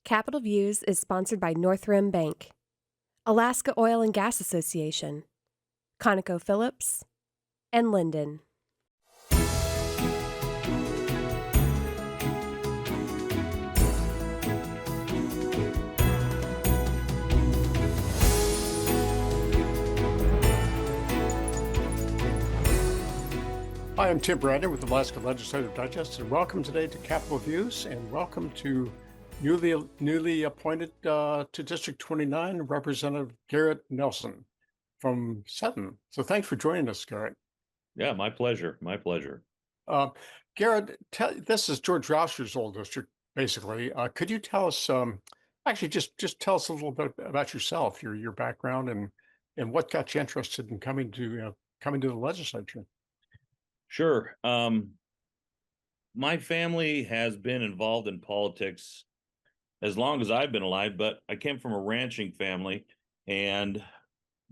Capital Views is sponsored by Northrim Bank, Alaska Oil and Gas Association, ConocoPhillips, and Linden. Hi, I'm Tim Bradner with Alaska Legislative Digest, and welcome today to Capitol Views, and welcome to newly appointed to District 29 Representative Garret Nelson from Sutton. So thanks for joining us, Garret. Yeah, my pleasure. My pleasure. Garret, this is George Rauscher's old district, basically. Could you tell us, actually, just tell us a little bit about yourself, your background, and what got you interested in coming to the legislature? Sure. My family has been involved in politics as long as I've been alive, but I came from a ranching family, and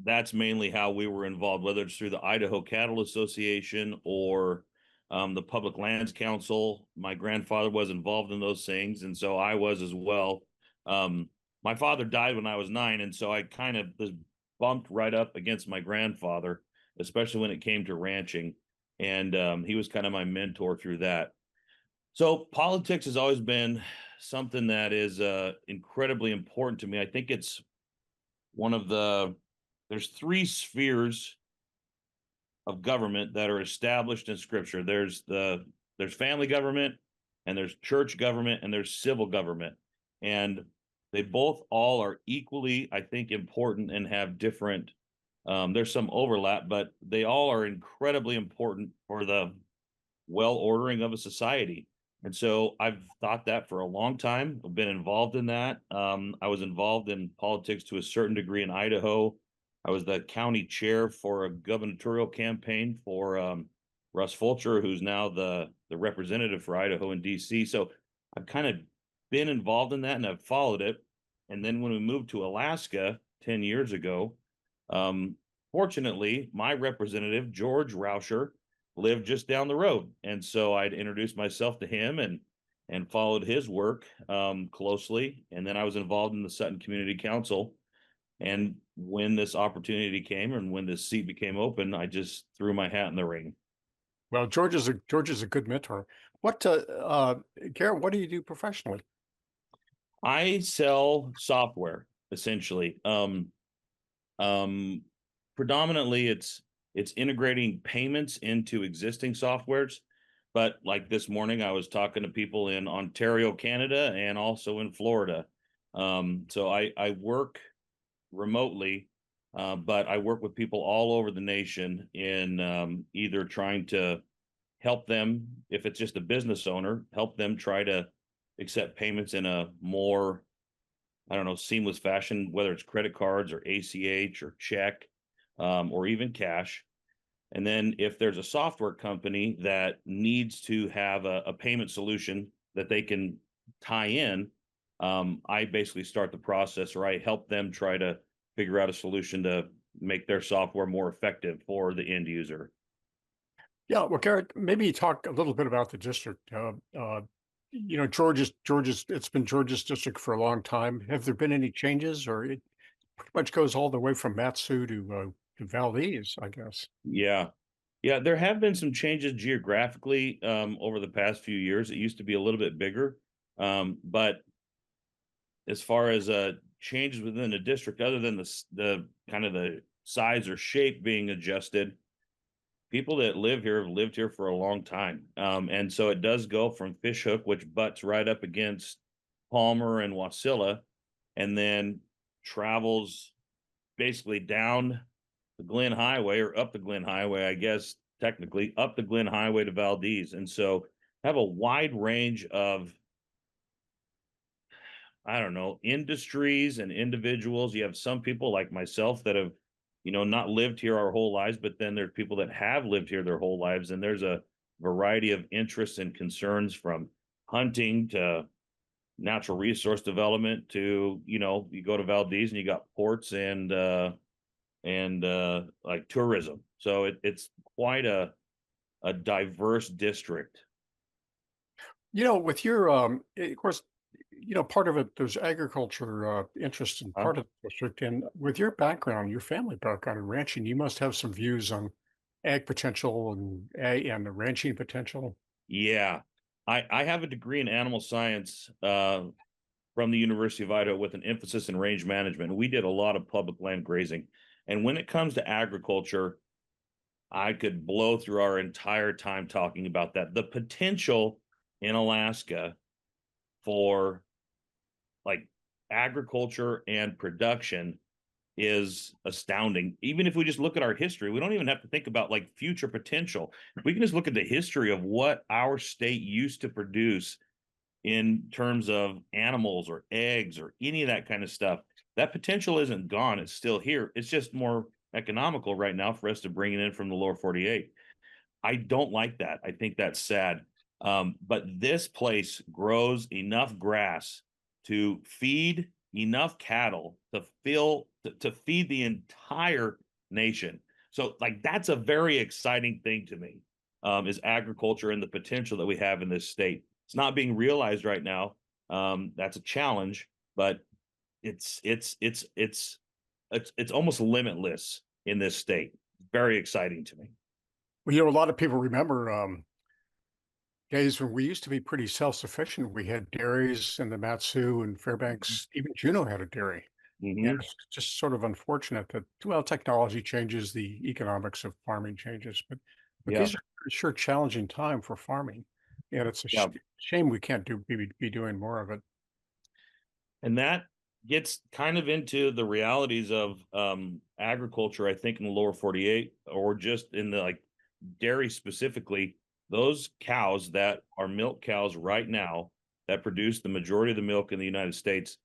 that's mainly how we were involved, whether it's through the Idaho Cattle Association or the Public Lands Council. My grandfather was involved in those things, and so I was as well. My father died when I was 9, and so I kind of was bumped right up against my grandfather, especially when it came to ranching. And he was kind of my mentor through that. So politics has always been something that is incredibly important to me. I think it's one of there's 3 spheres of government that are established in scripture. There's family government, and there's church government, and there's civil government. And they both all are equally, I think, important and have different there's some overlap, but they all are incredibly important for the well ordering of a society. And so I've thought that for a long time. I've been involved in that. I was involved in politics to a certain degree in Idaho. I was the county chair for a gubernatorial campaign for Russ Fulcher, who's now the representative for Idaho in DC. So I've kind of been involved in that, and I've followed it. And then when we moved to Alaska 10 years ago, fortunately, my representative, George Rauscher, lived just down the road. And so I'd introduced myself to him and followed his work closely. And then I was involved in the Sutton Community Council. And when this opportunity came and when this seat became open, I just threw my hat in the ring. Well, George is a good mentor. Garret, what do you do professionally? I sell software, essentially. Predominantly it's integrating payments into existing softwares, but like this morning I was talking to people in Ontario, Canada, and also in Florida. So I work remotely, but I work with people all over the nation in either trying to help them, if it's just a business owner, help them try to accept payments in a more, I don't know, seamless fashion, whether it's credit cards or ACH or check, or even cash. And then if there's a software company that needs to have a payment solution that they can tie in, I basically start the process, or I help them try to figure out a solution to make their software more effective for the end user. Yeah, well, Garret, maybe talk a little bit about the district. George's. It's been George's district for a long time. Have there been any changes, or it pretty much goes all the way from Matsu to Valdez, I guess? Yeah. Yeah, there have been some changes geographically over the past few years. It used to be a little bit bigger, but as far as changes within the district, other than the kind of the size or shape being adjusted, people that live here have lived here for a long time. And so it does go from Fishhook, which butts right up against Palmer and Wasilla, and then travels basically down the Glen Highway, or up the Glen Highway, I guess, technically up the Glen Highway to Valdez. And so have a wide range of, I don't know, industries and individuals. You have some people like myself that have, not lived here our whole lives, but then there's people that have lived here their whole lives. And there's a variety of interests and concerns, from hunting to natural resource development to, you go to Valdez and you got ports and like tourism. So it's quite a diverse district. With your, of course, part of it, there's agriculture interest in Huh? part of the district. And with your background, your family background in ranching, you must have some views on ag potential and the ranching potential. Yeah. I have a degree in animal science from the University of Idaho with an emphasis in range management. We did a lot of public land grazing. And when it comes to agriculture, I could blow through our entire time talking about that. The potential in Alaska for like agriculture and production is astounding. Even if we just look at our history, we don't even have to think about like future potential. We can just look at the history of what our state used to produce in terms of animals or eggs or any of that kind of stuff. That potential isn't gone. It's still here. It's just more economical right now for us to bring it in from the lower 48. I don't like that. I think that's sad. But this place grows enough grass to feed enough cattle to feed the entire nation. So like that's a very exciting thing to me. Is agriculture and the potential that we have in this state. It's not being realized right now. That's a challenge, but it's it's it's it's it's almost limitless in this state. Very exciting to me. Well, a lot of people remember days when we used to be pretty self-sufficient. We had dairies in the Matsu and Fairbanks. Even Juneau had a dairy. And Mm-hmm. it's just sort of unfortunate that, well, technology changes, the economics of farming changes, but Yeah. these are sure challenging time for farming. And it's a Yeah. shame we can't be doing more of it. And that gets kind of into the realities of agriculture, I think, in the lower 48 or just in the like dairy specifically. Those cows that are milk cows right now that produce the majority of the milk in the United States,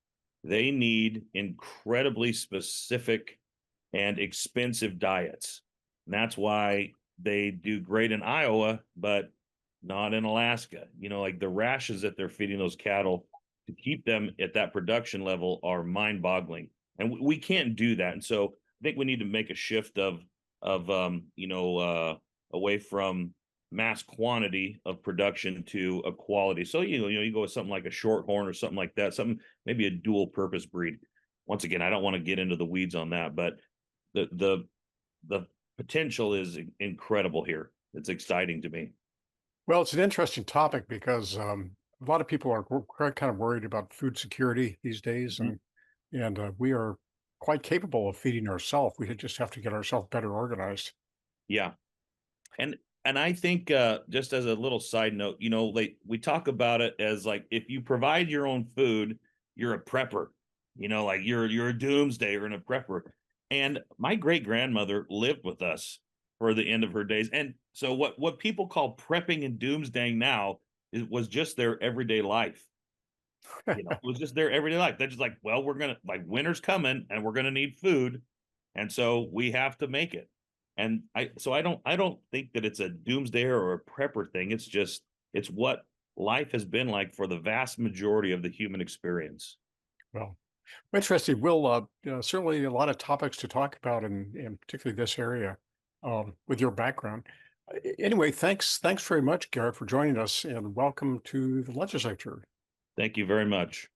they need incredibly specific and expensive diets. And that's why they do great in Iowa, but not in Alaska. Like the rashes that they're feeding those cattle to keep them at that production level are mind-boggling, and we can't do that. And so I think we need to make a shift of away from mass quantity of production to a quality. So you go with something like a shorthorn or something like that, something maybe a dual purpose breed. Once again, I don't want to get into the weeds on that, but the potential is incredible here. It's exciting to me. Well, it's an interesting topic because a lot of people are kind of worried about food security these days, Mhm. and we are quite capable of feeding ourselves. We just have to get ourselves better organized. Yeah. And I think just as a little side note, like we talk about it as like if you provide your own food, you're a prepper. Like you're a doomsdayer and a prepper. And my great grandmother lived with us for the end of her days. And so what people call prepping and doomsdaying now was just their everyday life. It was just their everyday life. They're just like, well, we're gonna like winter's coming and we're gonna need food, and so we have to make it. And I don't think that it's a doomsday or a prepper thing. It's what life has been like for the vast majority of the human experience. Well, interesting. We'll certainly a lot of topics to talk about, in particularly this area with your background. Anyway, thanks very much, Garrett, for joining us, and welcome to the legislature. Thank you very much.